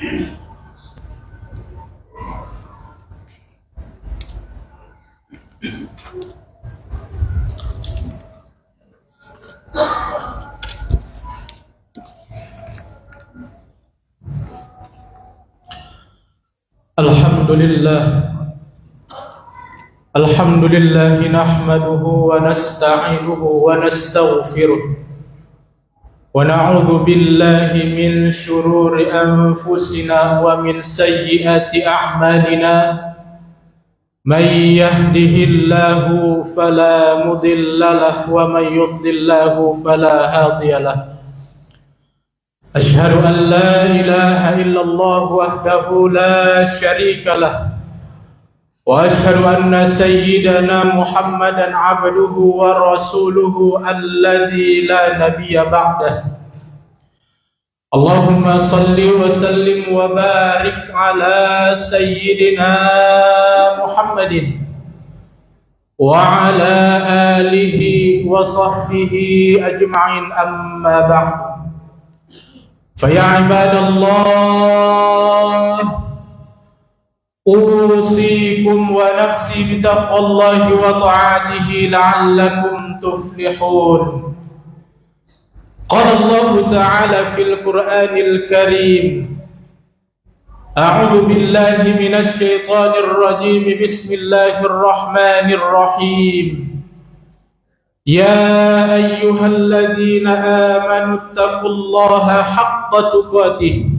Alhamdulillah nahmaduhu wa nasta'inuhu wa nastaghfiruh wa na'udzu billahi min shururi anfusina wa min sayyiati a'malina. Man yahdihillahu fala mudilla lahu wa man yudlillahu fala hadiya lahu. Ashhadu an la ilaha illallah wahdahu la syarika lahu wa ashhadu anna sayyidana Muhammadan abduhu wa rasuluhu alladzi la nabiyya ba'dah. Allahumma salli wa sallim wa barik ala sayyidina Muhammadin wa ala alihi wa sahbihi ajma'in, amma ba'd. Fa ya ibadallah, usikum wa nafsi bitaqwallahi wa ta'atihi la'allakum tuflihun. Qala Allah ta'ala fil Qur'anil Karim, a'udzu billahi minasy syaithanir rajim, bismillahir rahmanir rahim. Ya ayyuhalladzina amanu taqullaha haqqa tuqatih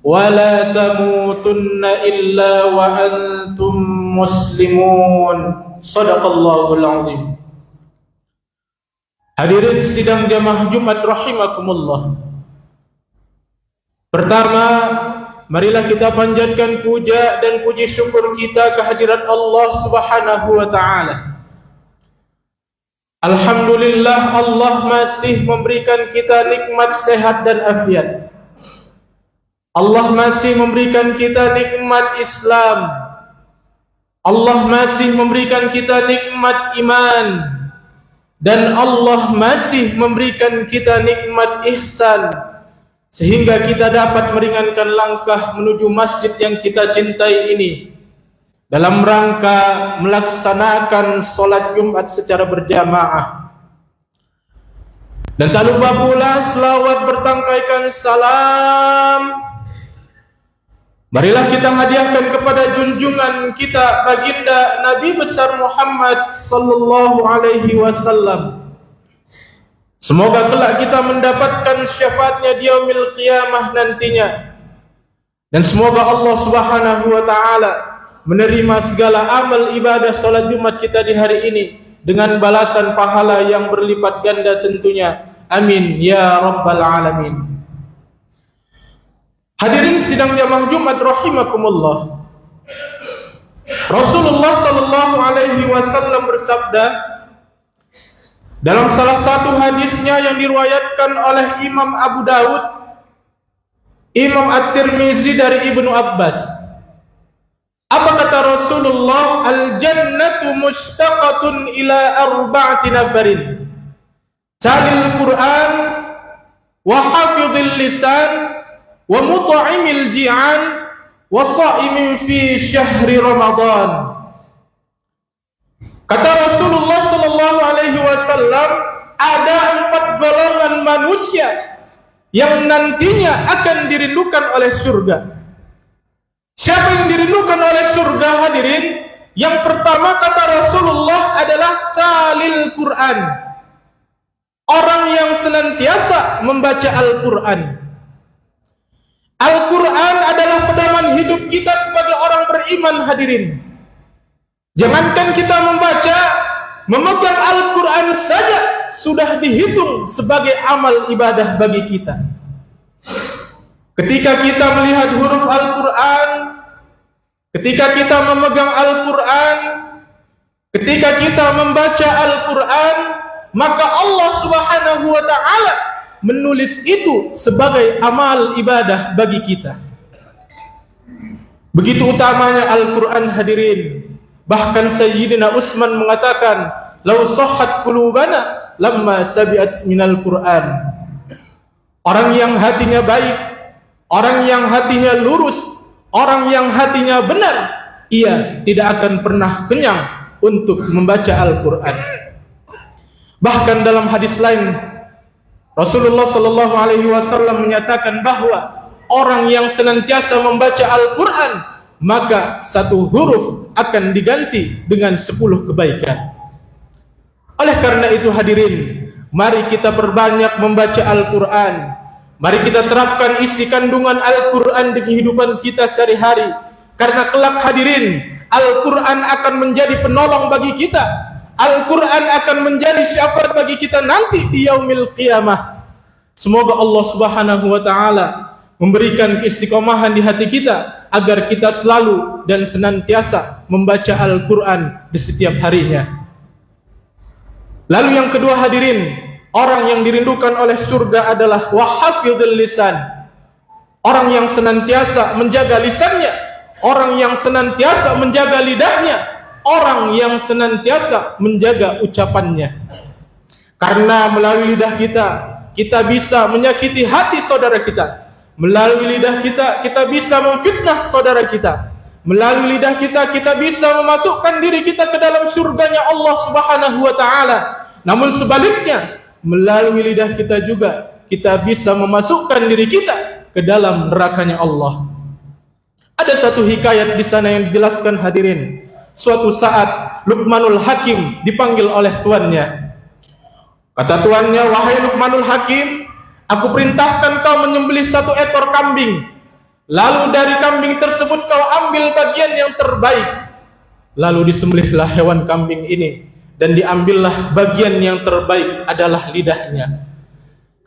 wa la tamutunna illa wa antum muslimun. Shadaqallahul azim. Hadirin sidang jamaah Jumat rahimakumullah. Pertama, marilah kita panjatkan puja dan puji syukur kita kehadirat Allah Subhanahu wa taala. Alhamdulillah, Allah masih memberikan kita nikmat sehat dan afiat. Allah masih memberikan kita nikmat Islam. Allah masih memberikan kita nikmat iman. Dan Allah masih memberikan kita nikmat ihsan, sehingga kita dapat meringankan langkah menuju masjid yang kita cintai ini dalam rangka melaksanakan sholat Jumat secara berjamaah. Dan tak lupa pula selawat bertangkaikan salam marilah kita hadiahkan kepada junjungan kita baginda Nabi besar Muhammad sallallahu alaihi wasallam. Semoga kelak kita mendapatkan syafaatnya di yaumil qiyamah nantinya. Dan semoga Allah Subhanahu wa taala menerima segala amal ibadah salat Jumat kita di hari ini dengan balasan pahala yang berlipat ganda tentunya. Amin ya rabbal alamin. Hadirin sidang jamaah Jumat rahimakumullah. Rasulullah sallallahu alaihi wasallam bersabda dalam salah satu hadisnya yang diriwayatkan oleh Imam Abu Dawud, Imam At-Tirmizi dari Ibnu Abbas. Apa kata Rasulullah? Al-jannatu mushtaqatun ila arba'ati nafarin, talil Quran wa hafidhil lisan wa mut'imil ji'an wa sha'imin fi syahri Ramadan. Kata Rasulullah sallallahu alaihi wasallam, ada 4 golongan manusia yang nantinya akan dirindukan oleh surga. Siapa yang dirindukan oleh surga, hadirin? Yang pertama kata Rasulullah adalah talil Quran, orang yang senantiasa membaca Al-Quran. Al-Quran adalah pedoman hidup kita sebagai orang beriman, hadirin. Jangankan kita membaca, memegang Al-Quran saja sudah dihitung sebagai amal ibadah bagi kita. Ketika kita melihat huruf Al-Quran, ketika kita memegang Al-Quran, ketika kita membaca Al-Quran, maka Allah Subhanahu wa ta'ala menulis itu sebagai amal ibadah bagi kita. Begitu utamanya Al-Quran, hadirin. Bahkan Sayyidina Utsman mengatakan, "Lau sahhat qulubana lamma sabi'at minal Quran." Orang yang hatinya baik, orang yang hatinya lurus, orang yang hatinya benar, ia tidak akan pernah kenyang untuk membaca Al-Quran. Bahkan dalam hadis lain, Rasulullah Sallallahu Alaihi Wasallam menyatakan bahwa orang yang senantiasa membaca Al-Quran, maka satu huruf akan diganti dengan 10 kebaikan. Oleh karena itu hadirin, mari kita perbanyak membaca Al-Quran. Mari kita terapkan isi kandungan Al-Quran di kehidupan kita sehari-hari. Karena kelak hadirin, Al-Quran akan menjadi penolong bagi kita. Al-Quran akan menjadi syafaat bagi kita nanti di yaumil qiyamah. Semoga Allah Subhanahu wa Ta'ala memberikan keistiqomahan di hati kita agar kita selalu dan senantiasa membaca Al-Quran di setiap harinya. Lalu yang kedua hadirin, orang yang dirindukan oleh surga adalah wahafidhul lisan. Orang yang senantiasa menjaga lisannya, orang yang senantiasa menjaga lidahnya, orang yang senantiasa menjaga ucapannya. Karena melalui lidah kita bisa menyakiti hati saudara kita. Melalui lidah kita bisa memfitnah saudara kita. Melalui lidah kita bisa memasukkan diri kita ke dalam surganya Allah Subhanahu wa Ta'ala. Namun sebaliknya, melalui lidah kita juga kita bisa memasukkan diri kita ke dalam nerakanya Allah. Ada satu hikayat di sana yang dijelaskan hadirin. Suatu saat Luqmanul Hakim dipanggil oleh tuannya. Kata tuannya, "Wahai Luqmanul Hakim, aku perintahkan kau menyembelih 1 ekor kambing. Lalu dari kambing tersebut kau ambil bagian yang terbaik." Lalu disembelihlah hewan kambing ini, dan diambillah bagian yang terbaik adalah lidahnya.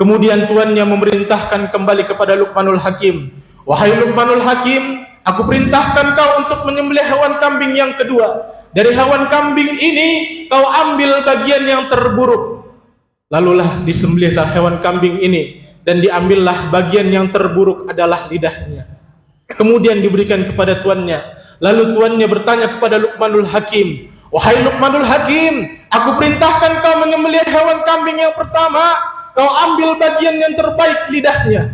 Kemudian tuannya memerintahkan kembali kepada Luqmanul Hakim, "Wahai Luqmanul Hakim, aku perintahkan kau untuk menyembelih hewan kambing yang kedua. Dari hewan kambing ini kau ambil bagian yang terburuk." Lalulah disembelihlah hewan kambing ini, dan diambillah bagian yang terburuk adalah lidahnya. Kemudian diberikan kepada tuannya. Lalu tuannya bertanya kepada Luqmanul Hakim, "Wahai Luqmanul Hakim, aku perintahkan kau menyembelih hewan kambing yang pertama, kau ambil bagian yang terbaik lidahnya.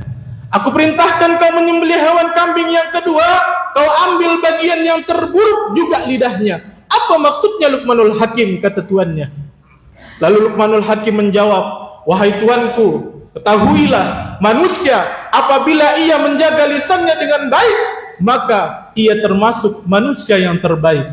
Aku perintahkan kau menyembelih hewan kambing yang kedua, kau ambil bagian yang terburuk juga lidahnya. Apa maksudnya Luqmanul Hakim?" kata tuannya. Lalu Luqmanul Hakim menjawab, "Wahai tuanku, ketahuilah manusia apabila ia menjaga lisannya dengan baik, maka ia termasuk manusia yang terbaik.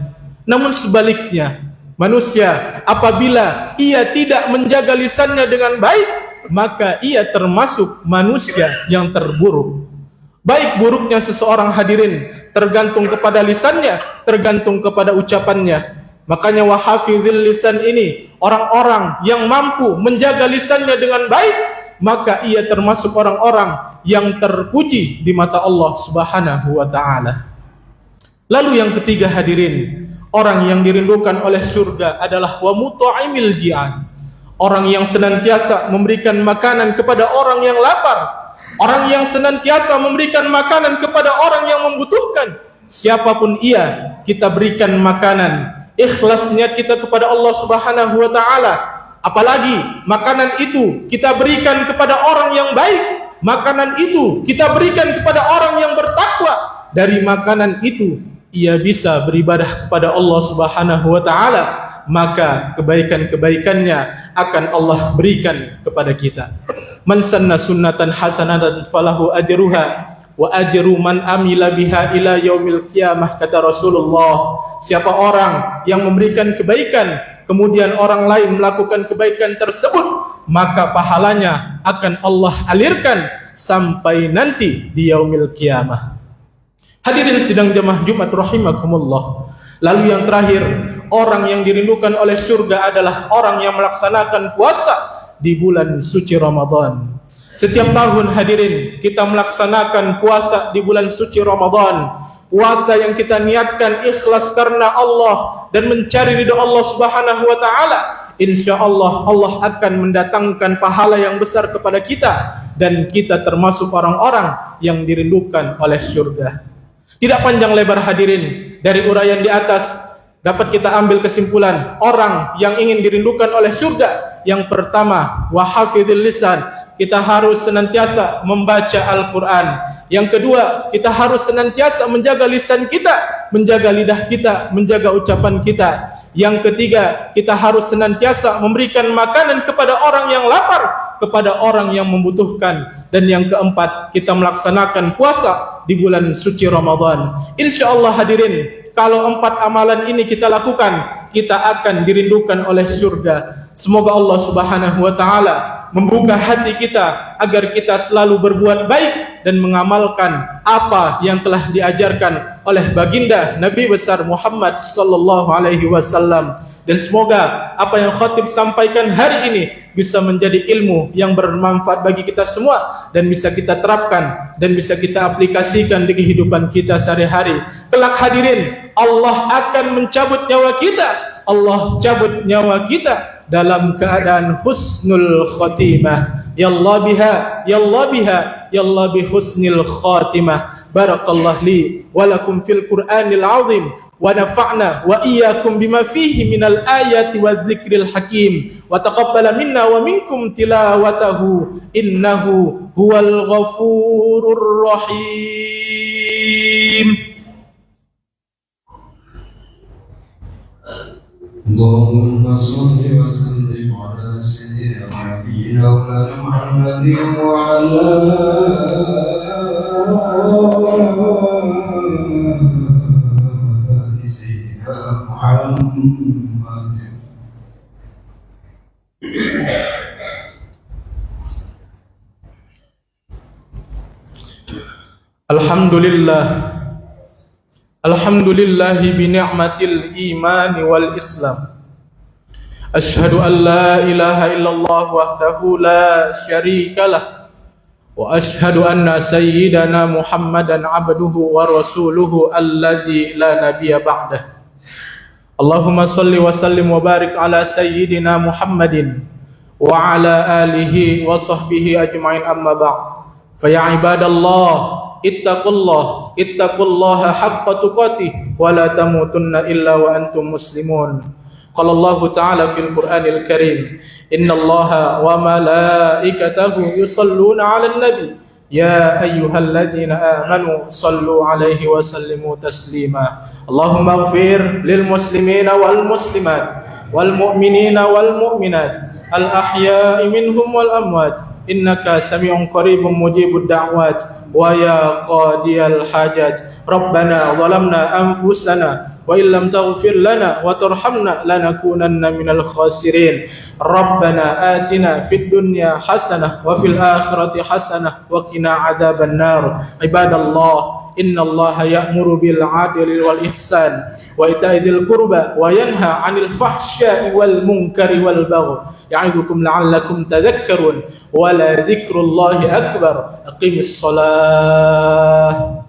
Namun sebaliknya, manusia apabila ia tidak menjaga lisannya dengan baik, maka ia termasuk manusia yang terburuk." Baik buruknya seseorang hadirin tergantung kepada lisannya, tergantung kepada ucapannya. Makanya wahafizil lisan ini, orang-orang yang mampu menjaga lisannya dengan baik, maka ia termasuk orang-orang yang terpuji di mata Allah Subhanahu wa Ta'ala. Lalu yang ketiga hadirin, orang yang dirindukan oleh surga adalah wa mut'imil ji'an. Orang yang senantiasa memberikan makanan kepada orang yang lapar, orang yang senantiasa memberikan makanan kepada orang yang membutuhkan. Siapapun ia, kita berikan makanan. Ikhlas niat kita kepada Allah Subhanahu wa Ta'ala. Apalagi makanan itu kita berikan kepada orang yang baik, makanan itu kita berikan kepada orang yang bertakwa. Dari makanan itu ia bisa beribadah kepada Allah Subhanahu wa Ta'ala, maka kebaikan-kebaikannya akan Allah berikan kepada kita. Man sanna sunnatan hasanatan falahu ajruha wa ajru man amila biha ila yaumil qiyamah, kata Rasulullah. Siapa orang yang memberikan kebaikan kemudian orang lain melakukan kebaikan tersebut, maka pahalanya akan Allah alirkan sampai nanti di yaumil qiyamah. Hadirin sidang jamaah Jumat rahimakumullah. Lalu yang terakhir, orang yang dirindukan oleh surga adalah orang yang melaksanakan puasa di bulan suci Ramadan. Setiap tahun hadirin kita melaksanakan puasa di bulan suci Ramadan. Puasa yang kita niatkan ikhlas karena Allah dan mencari ridha Allah Subhanahu wa Ta'ala. InsyaAllah Allah akan mendatangkan pahala yang besar kepada kita, dan kita termasuk orang-orang yang dirindukan oleh surga. Tidak panjang lebar hadirin, dari uraian di atas dapat kita ambil kesimpulan orang yang ingin dirindukan oleh surga. Yang pertama, wahafidhil lisan, kita harus senantiasa membaca Al-Quran. Yang kedua, kita harus senantiasa menjaga lisan kita, menjaga lidah kita, menjaga ucapan kita. Yang ketiga, kita harus senantiasa memberikan makanan kepada orang yang lapar, kepada orang yang membutuhkan. Dan yang keempat, kita melaksanakan puasa di bulan suci Ramadan. InsyaAllah hadirin, kalau 4 amalan ini kita lakukan, kita akan dirindukan oleh surga. Semoga Allah Subhanahu wa taala membuka hati kita agar kita selalu berbuat baik dan mengamalkan apa yang telah diajarkan oleh baginda Nabi besar Muhammad sallallahu alaihi wasallam. Dan semoga apa yang khatib sampaikan hari ini bisa menjadi ilmu yang bermanfaat bagi kita semua dan bisa kita terapkan dan bisa kita aplikasikan di kehidupan kita sehari-hari. Kelak hadirin, Allah akan mencabut nyawa kita. Allah cabut nyawa kita dalam keadaan husnul khatimah. Yallah biha, yallah biha, yallah bi husnil khatimah. Barakallahu li wa lakum fil Qur'anil azim wa nafa'na wa iyyakum bima fihi minal ayati wadh-dhikril hakim wa taqabbala minna wa minkum tilawatahu innahu huwal ghafurur rahim. اللهم صل وسلم على سيدنا ونبينا مولانا محمد وعلى آل سيدنا محمد. Alhamdulillah, alhamdulillahi bi ni'matil iman wal islam. Ashhadu an la ilaha illallah wahdahu la syarikalah wa ashhadu anna sayyidana Muhammadan abduhu wa rasuluhu alladzi la nabiyya ba'dah. Allahumma salli wa sallim wa barik ala sayyidina Muhammadin wa ala alihi wa sahbihi ajma'in, amma ba'd. Fa ya ibadallah, ittaqullaha haqqa tuqatih wa la tamutunna illa wa antum muslimun. Qala Allah Ta'ala fil Qur'anil Karim, innallaha wa malaikatahu yusalluna 'alan nabi ya ayyuhalladzina amanu sallu 'alaihi wa sallimu taslima. Allahumma ighfir lil muslimina wal muslimat wal mu'minina wal mu'minat al ahya'i minhum wal amwat innaka sami'un qaribun mujibud da'wat wa ya qadiyal hajat. Rabbana zalamna anfusana wa illam taghfir lana wa tarhamna lanakunanna minal khasirin. Rabbana atina fid dunya hasanah wa fil akhirati hasanah wa qina adzaban nar. Ibadallah, innallaha ya'muru bil 'adli wal ihsan wa ita'i dzil qurba wa yanha 'anil fahsya'i wal munkari wal baghi ya'idukum la'allakum tadhakkarun wa la dzikrullahi akbar. Aqimis shalah.